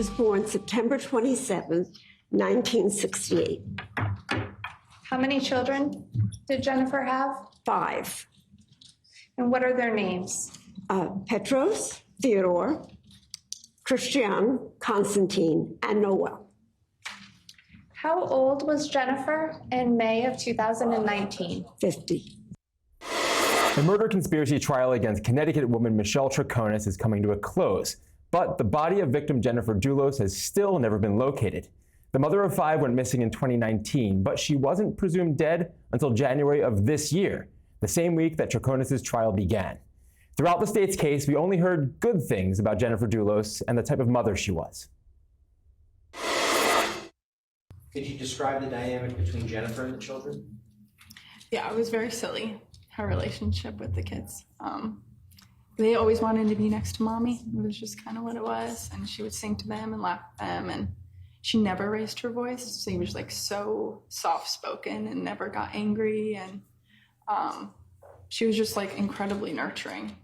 was born September 27th, 1968. How many children did Jennifer have? 5. And what are their names? Petros, Theodore, Christian, Constantine, and Noel. How old was Jennifer in May of 2019? 50. The murder conspiracy trial against Connecticut woman Michelle Troconis is coming to a close, but the body of victim Jennifer Dulos has still never been located. The mother of 5 went missing in 2019, but she wasn't presumed dead until January of this year, the same week that Troconis' trial began. Throughout the state's case, we only heard good things about Jennifer Dulos and the type of mother she was. Could you describe the dynamic between Jennifer and the children? Yeah, it was very silly, her relationship with the kids. They always wanted to be next to mommy. It was just kind of what it was. And she would sing to them and laugh at them. And she never raised her voice. She was like so soft-spoken and never got angry. And she was just like incredibly nurturing.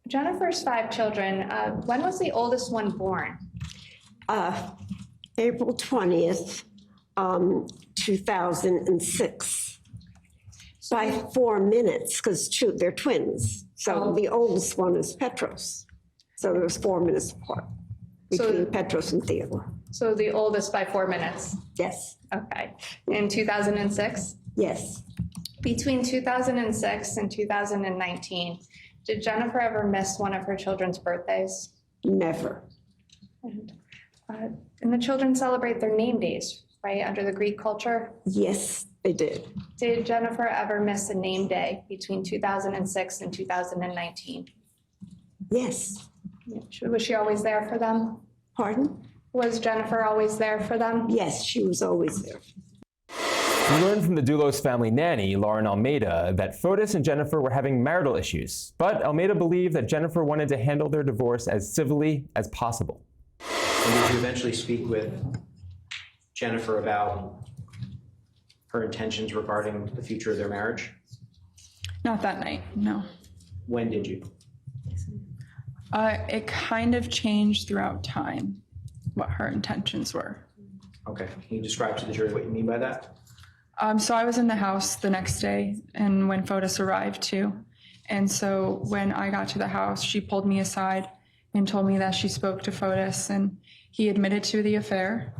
Jennifer's 5 children. When was the oldest one born? April 20th, 2006. By 4 minutes, because they're twins. So the oldest one is Petros. So there was 4 minutes apart between Petros and Theodore. So the oldest by 4 minutes? Yes. Okay. In 2006? Yes. Between 2006 and 2019, did Jennifer ever miss one of her children's birthdays? Never. And the children celebrate their name days, right, under the Greek culture? Yes, they did. Did Jennifer ever miss a name day between 2006 and 2019? Yes. Was she always there for them? Pardon? Was Jennifer always there for them? Yes, she was always there. We learned from the Dulos family nanny, Lauren Almeida, that Fotis and Jennifer were having marital issues, but Almeida believed that Jennifer wanted to handle their divorce as civilly as possible. And did you eventually speak with Jennifer about her intentions regarding the future of their marriage? Not that night, no. When did you? It kind of changed throughout time, what her intentions were. Okay, can you describe to the jury what you mean by that? So I was in the house the next day, and when Fotis arrived too. And so when I got to the house, she pulled me aside and told me that she spoke to Fotis, and he admitted to the affair,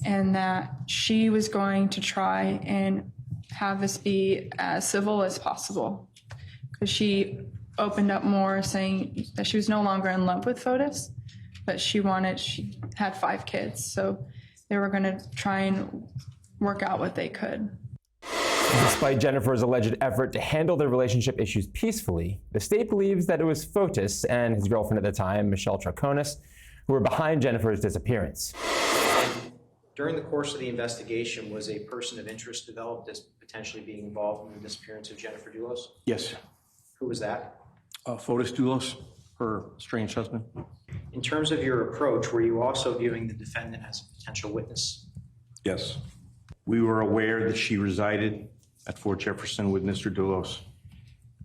and that she was going to try and have this be as civil as possible. Because she opened up more, saying that she was no longer in love with Fotis, but she had 5 kids. So they were gonna try and work out what they could. Despite Jennifer's alleged effort to handle their relationship issues peacefully, the state believes that it was Fotis and his girlfriend at the time, Michelle Troconis, who were behind Jennifer's disappearance. During the course of the investigation, was a person of interest developed as potentially being involved in the disappearance of Jennifer Dulos? Yes. Who was that? Fotis Dulos, her estranged husband. In terms of your approach, were you also viewing the defendant as a potential witness? Yes. We were aware that she resided at Fort Jefferson with Mr. Dulos,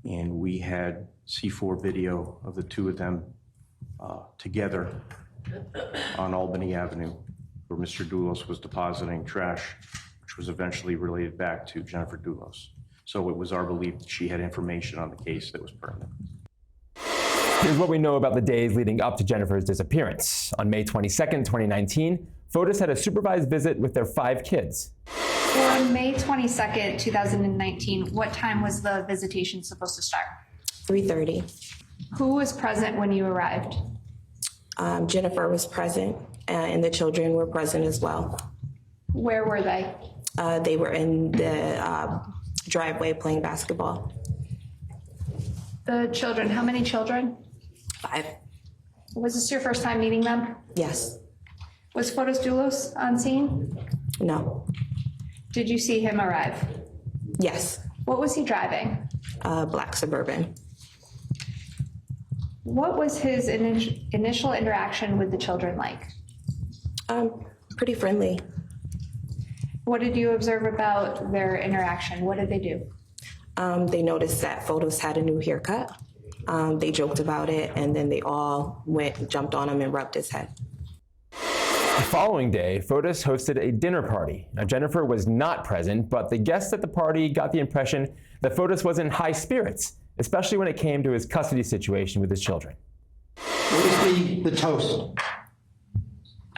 and we had C4 video of the 2 of them together on Albany Avenue, where Mr. Dulos was depositing trash, which was eventually related back to Jennifer Dulos. So it was our belief that she had information on the case that was pertinent. Here's what we know about the days leading up to Jennifer's disappearance. On May 22nd, 2019, Fotis had a supervised visit with their 5 kids. On May 22nd, 2019, what time was the visitation supposed to start? 3:30. Who was present when you arrived? Jennifer was present, and the children were present as well. Where were they? They were in the driveway playing basketball. The children, how many children? 5. Was this your first time meeting them? Yes. Was Fotis Dulos on scene? No. Did you see him arrive? Yes. What was he driving? Black Suburban. What was his initial interaction with the children like? Pretty friendly. What did you observe about their interaction? What did they do? They noticed that Fotis had a new haircut. They joked about it, and then they all jumped on him and rubbed his head. The following day, Fotis hosted a dinner party. Now, Jennifer was not present, but the guests at the party got the impression that Fotis was in high spirits, especially when it came to his custody situation with his children. What was the toast?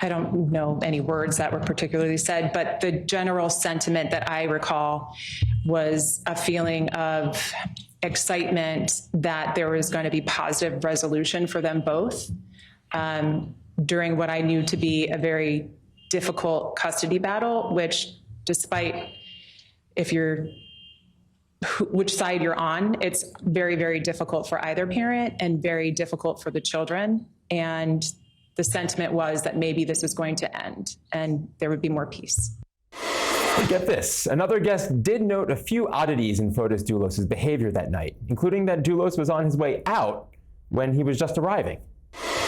I don't know any words that were particularly said, but the general sentiment that I recall was a feeling of excitement that there was going to be positive resolution for them both during what I knew to be a very difficult custody battle, which despite which side you're on, it's very, very difficult for either parent and very difficult for the children. And the sentiment was that maybe this was going to end and there would be more peace. But get this, another guest did note a few oddities in Fotis Dulos' behavior that night, including that Dulos was on his way out when he was just arriving.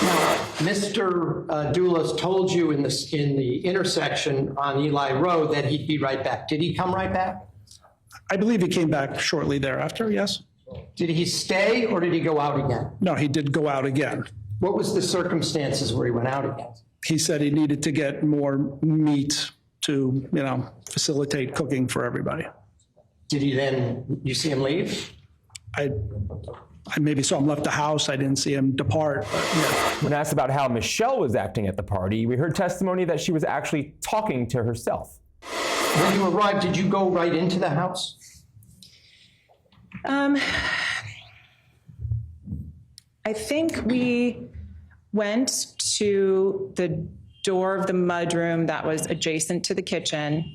Now, Mr. Dulos told you in the intersection on Eli Road that he'd be right back. Did he come right back? I believe he came back shortly thereafter, yes. Did he stay or did he go out again? No, he did go out again. What was the circumstances where he went out again? He said he needed to get more meat to, facilitate cooking for everybody. Did he then, you see him leave? I maybe saw him left the house. I didn't see him depart, but yeah. When asked about how Michelle was acting at the party, we heard testimony that she was actually talking to herself. When you arrived, did you go right into the house? I think we went to the door of the mudroom that was adjacent to the kitchen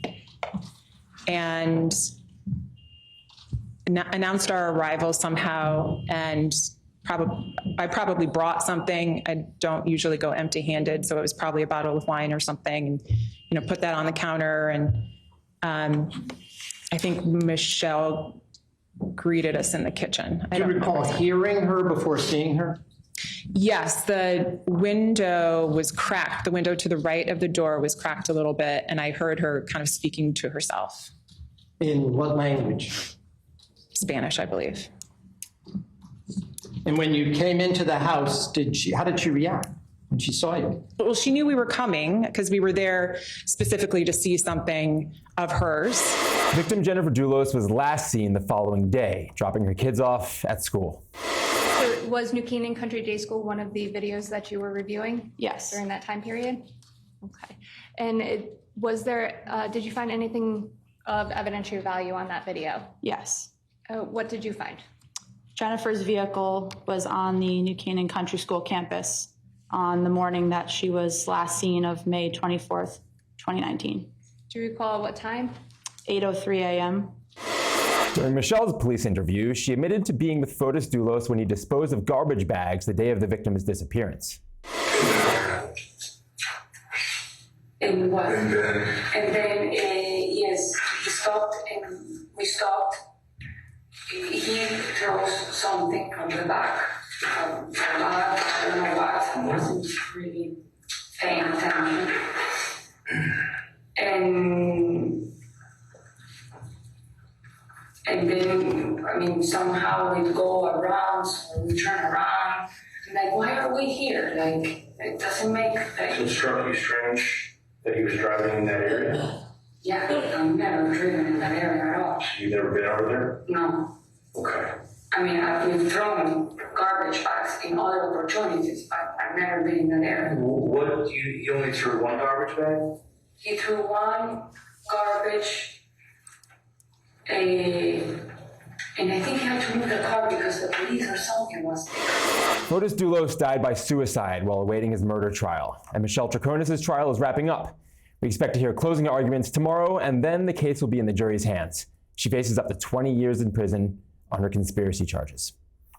and announced our arrival somehow, and I probably brought something. I don't usually go empty-handed, so it was probably a bottle of wine or something, and put that on the counter. And I think Michelle greeted us in the kitchen. Do you recall hearing her before seeing her? Yes, the window was cracked. The window to the right of the door was cracked a little bit, and I heard her kind of speaking to herself. In what language? Spanish, I believe. And when you came into the house, how did she react when she saw you? Well, she knew we were coming because we were there specifically to see something of hers. Victim Jennifer Dulos was last seen the following day, dropping her kids off at school. So was New Canaan Country Day School one of the videos that you were reviewing? Yes. During that time period? Okay. And did you find anything of evidentiary value on that video? Yes. What did you find? Jennifer's vehicle was on the New Canaan Country School campus on the morning that she was last seen of May 24th, 2019. Do you recall what time? 8:03 a.m. During Michelle's police interview, she admitted to being with Fotis Dulos when he disposed of garbage bags the day of the victim's disappearance. And what? And then, yes, he stopped and we stopped. He throws something from the back. I don't know what. I wasn't really paying attention. And then, somehow we go around, so we turn around. Like, why are we here? Like, it doesn't make sense. So it struck you strange that he was driving in that area? Yeah, I've never driven in that area at all. You've never been over there? No. Okay. We've thrown garbage bags in other opportunities, but I've never been in that area. What, you only threw one garbage bag? He threw one garbage, and I think he had to move the car because the police or something was there. Fotis Dulos died by suicide while awaiting his murder trial, and Michelle Troconis' trial is wrapping up. We expect to hear closing arguments tomorrow, and then the case will be in the jury's hands. She faces up to 20 years in prison on her conspiracy charges.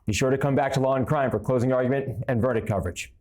Be sure to come back to Law and Crime for closing argument and verdict coverage.